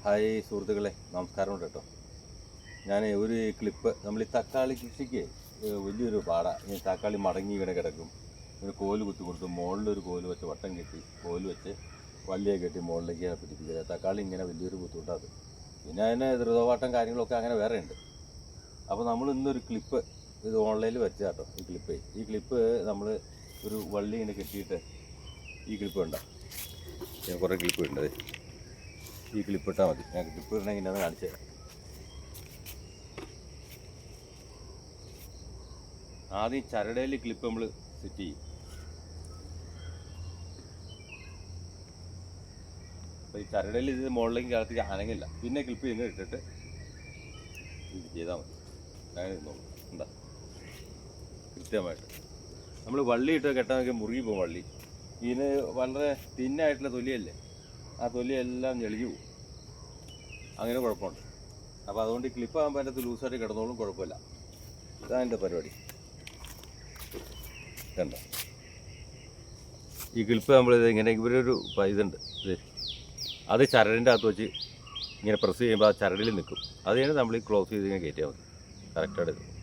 Hi സുഹൃത്തുക്കളെ, നമസ്കാരമുണ്ട് കേട്ടോ. ഞാൻ ഒരു ക്ലിപ്പ്, നമ്മൾ ഈ തക്കാളി കൃഷിക്ക് വലിയൊരു ഈ തക്കാളി മടങ്ങി ഇങ്ങനെ കിടക്കും. ഒരു കോല് കുത്തി കൊടുത്ത് മുകളിലൊരു കോല് വെച്ച് വട്ടം കെട്ടി കോല് വെച്ച് വള്ളിയെ കെട്ടി മുകളിലേക്ക് പിടിപ്പിക്കുക. തക്കാളി ഇങ്ങനെ വലിയൊരു ബുദ്ധിമുട്ടാണ്. പിന്നെ അതിന് ദ്രുതവാട്ടം കാര്യങ്ങളൊക്കെ അങ്ങനെ വേറെ ഉണ്ട്. അപ്പോൾ നമ്മൾ ഇന്നൊരു ക്ലിപ്പ് ഇത് ഓൺലൈനിൽ വെച്ച കേട്ടോ. ഈ ക്ലിപ്പ് നമ്മൾ ഒരു വള്ളി ഇങ്ങനെ കെട്ടിയിട്ട് ഈ ക്ലിപ്പ് ഉണ്ടാകും. ഞാൻ കുറേ ക്ലിപ്പ് ഉണ്ട്. ഈ ക്ലിപ്പ് ഇട്ടാൽ മതി. ഞാൻ ക്ലിപ്പ് ഇടണമെങ്കിൽ ഇന്നത് കാണിച്ചു തരാം. ആദ്യം ചരടയിൽ ക്ലിപ്പ് നമ്മൾ സെറ്റ് ചെയ്യും. അപ്പോൾ ഈ ചരടയിൽ ഇത് മുകളിലേക്ക് കാലത്തേക്ക് അനങ്ങില്ല. പിന്നെ ക്ലിപ്പ് ഇങ്ങനെ ഇട്ടിട്ട് ഇത് ചെയ്താൽ മതി. അങ്ങനെ ഇരുന്നോളൂ. എന്താ കൃത്യമായിട്ട് നമ്മൾ വള്ളി ഇട്ട് കെട്ടാൻ നോക്കിയാൽ മുറുകി പോകും വള്ളി. ഇതിന് വളരെ തിന്നായിട്ടുള്ള തൊലിയല്ലേ, ആ തൊലിയെല്ലാം ഞെളിഞ്ഞു പോകും. അങ്ങനെ കുഴപ്പമുണ്ട്. അപ്പോൾ അതുകൊണ്ട് ഈ ക്ലിപ്പ് ആകുമ്പോൾ അതിൻ്റെ ലൂസായിട്ട് കിടന്നോളും, കുഴപ്പമില്ല. ഇതാണ് എൻ്റെ പരിപാടി. കണ്ട ഈ ക്ലിപ്പ് നമ്മൾ ഇങ്ങനെ ഇവരൊരു ഇതുണ്ട്, അത് ചരടിൻ്റെ അകത്ത് വെച്ച് ഇങ്ങനെ പ്രസ് ചെയ്യുമ്പോൾ ആ ചരടിൽ നിൽക്കും. അത് കഴിഞ്ഞ് നമ്മൾ ഈ ക്ലോസ് ചെയ്ത് ഇങ്ങനെ കയറ്റിയാൽ മതി. കറക്റ്റായിട്ട്